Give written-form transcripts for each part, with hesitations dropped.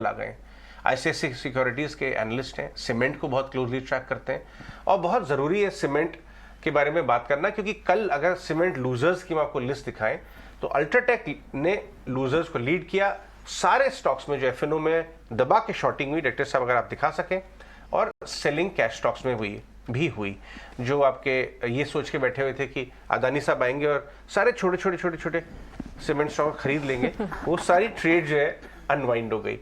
आ गए हैं। ICICI securities के एनालिस्ट हैं, सीमेंट को बहुत क्लोजली ट्रैक करते हैं और बहुत ज़रूरी है सीमेंट के बारे में बात करना, क्योंकि कल अगर सीमेंट लूजर्स की मैं आपको लिस्ट दिखाएं तो अल्ट्राटेक ने लूजर्स को लीड किया। सारे स्टॉक्स में जो FNO में दबा के शॉर्टिंग हुई, डायरेक्टर साहब अगर आप दिखा सकें, और सेलिंग कैश स्टॉक्स में हुई जो आपके ये सोच के बैठे हुए थे कि अदानी साहब आएंगे और सारे छोटे सीमेंट स्टॉक खरीद लेंगे, वो सारी ट्रेड जो है अनवाइंड हो गई।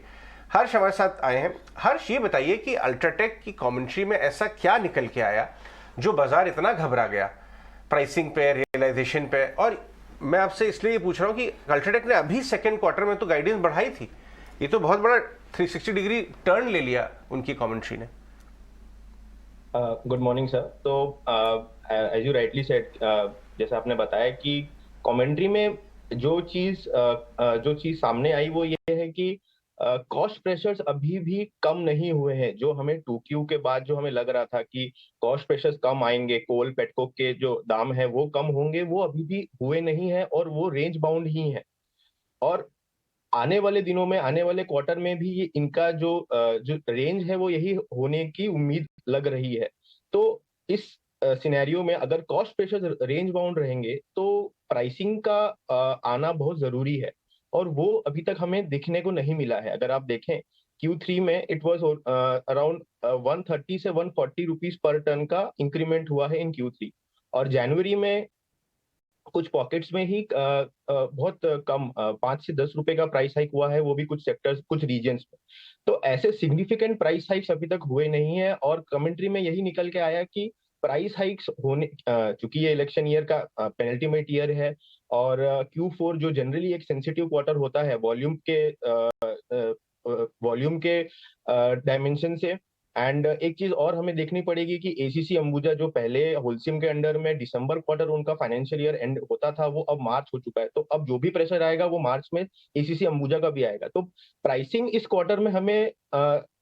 हर्ष हमारे साथ आए हैं। हर्ष, ये बताइए कि अल्ट्राटेक की कमेंट्री में ऐसा क्या निकल के आया जो बाजार इतना घबरा गया प्राइसिंग पे, रियलाइजेशन पे? और मैं आपसे इसलिए ये पूछ रहा हूँ कि अल्ट्राटेक ने अभी सेकंड क्वार्टर में तो गाइडेंस बढ़ाई थी, ये तो बहुत बड़ा 360 डिग्री टर्न ले लिया उनकी कमेंट्री ने। Good morning sir. तो एज यू राइटली सेड, जैसा आपने बताया कि कमेंट्री में जो चीज सामने आई वो ये है कि कॉस्ट प्रेशर्स अभी भी कम नहीं हुए हैं। जो हमें 2Q के बाद जो हमें लग रहा था कि कॉस्ट प्रेशर्स कम आएंगे, कोल पेटकोक के जो दाम है वो कम होंगे, वो अभी भी हुए नहीं है और वो रेंज बाउंड ही है। और आने वाले दिनों में, आने वाले क्वार्टर में भी ये इनका जो रेंज है वो यही होने की उम्मीद लग रही है। तो इस सिनेरियो में अगर कॉस्ट प्रेशर रेंज बाउंड रहेंगे तो प्राइसिंग का आना बहुत जरूरी है, और वो अभी तक हमें देखने को नहीं मिला है। अगर आप देखें Q3 में इट वाज अराउंड 130 से 140 रुपीज पर टन का इंक्रीमेंट हुआ है इन Q3, और जनवरी में कुछ पॉकेट्स में ही बहुत कम 5 से 10 रुपए का प्राइस हाइक हुआ है, वो भी कुछ सेक्टर्स, कुछ रीजन्स में। तो ऐसे सिग्निफिकेंट प्राइस हाइक्स अभी तक हुए नहीं है, और कमेंट्री में यही निकल के आया कि प्राइस हाइक्स होने, चूंकि ये इलेक्शन ईयर का पेनल्टीमेट ईयर है, और Q4 जो जनरली एक सेंसिटिव क्वार्टर होता है वॉल्यूम के डायमेंशन से। एंड एक चीज और हमें देखनी पड़ेगी कि ACC अंबुजा जो पहले होलसिम के अंडर में दिसंबर क्वार्टर उनका फाइनेंशियल ईयर एंड होता था, वो अब मार्च हो चुका है। तो अब जो भी प्रेशर आएगा वो मार्च में ACC अंबुजा का भी आएगा। तो प्राइसिंग इस क्वार्टर में हमें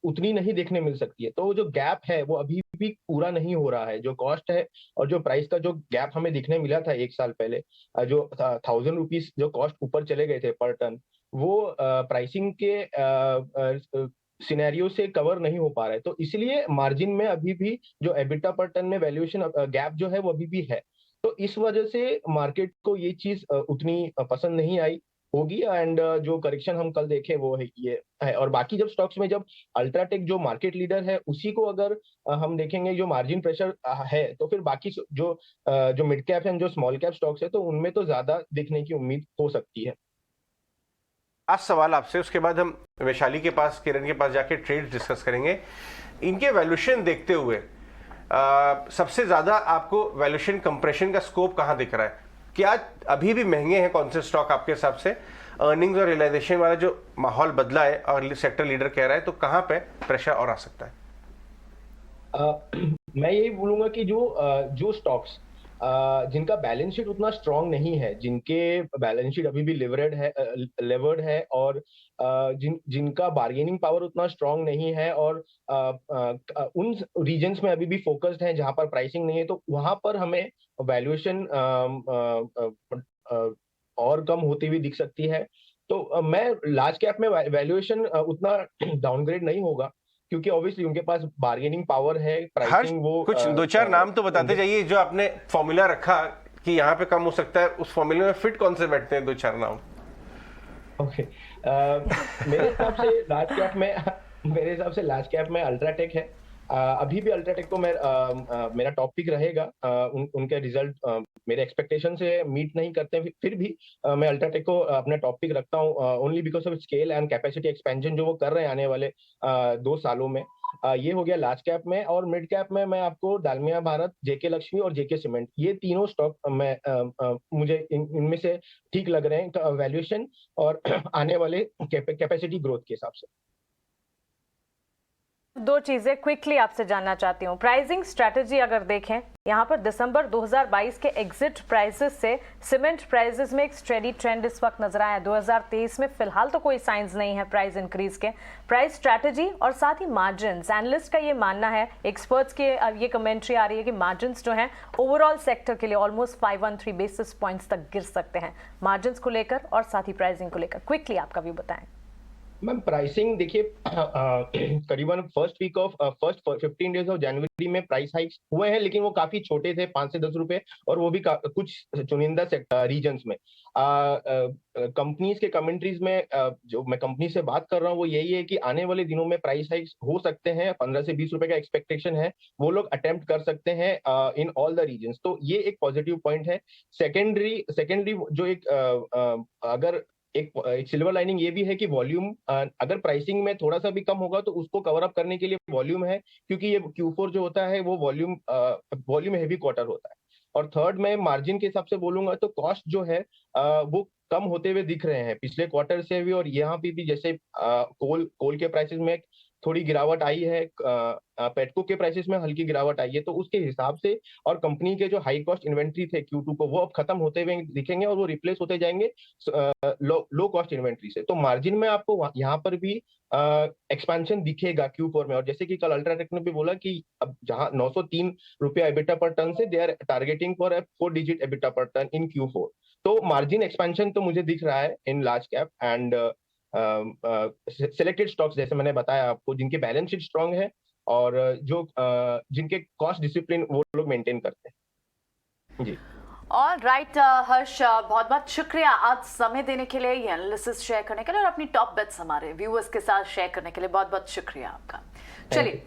उतनी नहीं देखने मिल सकती है। तो जो गैप है वो अभी भी पूरा नहीं हो रहा है। जो कॉस्ट है और जो प्राइस का जो गैप हमें दिखने मिला था एक साल पहले, जो 1000 रुपीज जो कॉस्ट ऊपर चले गए थे पर टन, वो प्राइसिंग के सिनेरियो से कवर नहीं हो पा रहा है। तो इसलिए मार्जिन में अभी भी जो एबिटा पर टन में वैल्यूएशन गैप जो है वो अभी भी है। तो इस वजह से मार्केट को ये चीज उतनी पसंद नहीं आई होगी, एंड जो करेक्शन हम कल देखे वो है ये है। और बाकी जब स्टॉक्स में, जब अल्ट्राटेक जो मार्केट लीडर है उसी को अगर हम देखेंगे जो मार्जिन प्रेशर है, तो फिर बाकी जो मिड कैप एंड जो स्मॉल कैप स्टॉक्स है तो उनमें तो ज्यादा देखने की उम्मीद हो सकती है। आज सवाल आपसे, उसके बाद हम वैशाली के पास, किरण के पास जाके ट्रेड डिस्कस करेंगे। इनके वैल्यूएशन देखते हुए सबसे ज्यादा आपको वैल्यूएशन कंप्रेशन का स्कोप कहां दिख रहा है? क्या अभी भी महंगे हैं कौन से स्टॉक आपके हिसाब से? अर्निंग्स और रियलाइजेशन वाला जो माहौल बदला है और सेक्टर लीडर कह रहा है, तो कहां पे प्रेशर और आ सकता है? मैं यही बोलूंगा कि जो स्टॉक्स जिनका बैलेंस शीट उतना स्ट्रांग नहीं है, जिनके बैलेंस शीट अभी भी लेवर्ड है, और जिनका बार्गेनिंग पावर उतना स्ट्रांग नहीं है, और उन रीजन्स में अभी भी फोकस्ड है जहां पर प्राइसिंग नहीं है, तो वहां पर हमें वैल्यूएशन और कम होती हुई दिख सकती है। तो मैं लार्ज कैप में वैल्यूएशन उतना डाउनग्रेड नहीं होगा, क्योंकि ऑब्वियसली उनके पास बार्गेनिंग पावर है, प्राइसिंग वो कुछ दो चार नाम तो बताते जाइए जो आपने फॉर्मूला रखा कि यहाँ पे कम हो सकता है, उस फॉर्मूले में फिट कौन से बैठते हैं? दो चार नाम। ओके। मेरे हिसाब से लार्ज कैप में अल्ट्राटेक है। अभी भी अल्ट्राटेक को मेरा टॉप पिक रहेगा। उनके रिजल्ट मेरे एक्सपेक्टेशन से मीट नहीं करते हैं, फिर भी मैं अल्ट्राटेक को अपने टॉप पिक रखता हूँ, only because of scale and capacity expansion जो वो कर रहे हैं आने वाले 2 सालों में। ये हो गया लार्ज कैप में। और मिड कैप में मैं आपको डालमिया भारत, जेके लक्ष्मी और जेके सीमेंट, ये तीनों स्टॉक मुझे इनमें से ठीक लग रहे हैं वैल्यूएशन और आने वाले कैपेसिटी ग्रोथ के हिसाब से। दो चीजें क्विकली आपसे जानना चाहती हूँ। प्राइसिंग स्ट्रेटजी अगर देखें, यहाँ पर दिसंबर 2022 के एग्जिट प्राइसेस से सीमेंट प्राइसेस में एक स्टेडी ट्रेंड इस वक्त नजर आया है। 2023 में फिलहाल तो कोई साइंस नहीं है प्राइस इंक्रीज के। प्राइस स्ट्रेटजी और साथ ही मार्जिन, एनालिस्ट का ये मानना है, एक्सपर्ट्स के ये कमेंट्री आ रही है कि मार्जिन जो हैं ओवरऑल सेक्टर के लिए ऑलमोस्ट 513 बेसिस पॉइंट्स तक गिर सकते हैं, मार्जिन को लेकर और साथ ही प्राइसिंग को लेकर। क्विकली आपका व्यू बताएं। मैम प्राइसिंग देखिए करीबन फर्स्ट 15 डेज ऑफ जनवरी में प्राइस हाइक्स हुए हैं, लेकिन वो काफी छोटे थे, 5 से 10 रुपए, और वो भी कुछ चुनिंदा रीजन्स में। कंपनीज के कमेंट्रीज में जो मैं कंपनी से बात कर रहा हूँ वो यही है कि आने वाले दिनों में प्राइस हाइक्स हो सकते हैं, 15 से 20 रुपए का एक्सपेक्टेशन है, वो लोग अटेम्प्ट कर सकते हैं इन ऑल द रीजन्स। तो ये एक पॉजिटिव पॉइंट है। सेकेंडरी जो अगर एक सिल्वर लाइनिंग ये भी है कि वॉल्यूम, अगर प्राइसिंग में थोड़ा सा भी कम होगा तो उसको कवर अप करने के लिए वॉल्यूम है, क्योंकि ये Q4 जो होता है वो वॉल्यूम हेवी क्वार्टर होता है। और थर्ड, मैं मार्जिन के हिसाब से बोलूंगा तो कॉस्ट जो है वो कम होते हुए दिख रहे हैं पिछले क्वार्टर से भी, और यहाँ पे भी जैसे कोल के प्राइसेस में थोड़ी गिरावट आई है, पेटको के प्राइसेस में हल्की गिरावट आई है, तो उसके हिसाब से और कंपनी के जो हाई कॉस्ट इन्वेंट्री थे Q2 को, वो अब खत्म होते हुए दिखेंगे और वो रिप्लेस होते जाएंगे लो कॉस्ट इन्वेंट्री से। तो मार्जिन में आपको यहाँ पर भी एक्सपेंशन दिखेगा Q4 में। और जैसे कि कल अल्ट्राटेक ने भी बोला कि अब जहां 903 रुपया एबिटा पर टन से they are targeting for 4 digit EBITDA per tonne in Q4। तो मार्जिन एक्सपेंशन तो मुझे दिख रहा है in large cap and selected stocks, जैसे मैंने बताया आपको, जिनके बैलेंस शीट स्ट्रांग है और जो जिनके कॉस्ट डिसिप्लिन वो लोग मेंटेन करते हैं। जी ऑल राइट हर्ष, बहुत बहुत शुक्रिया आज समय देने के लिए, ये एनालिसिस शेयर करने के लिए और अपनी टॉप बेट्स हमारे व्यूअर्स के साथ शेयर करने के लिए बहुत बहुत शुक्रिया आपका। चलिए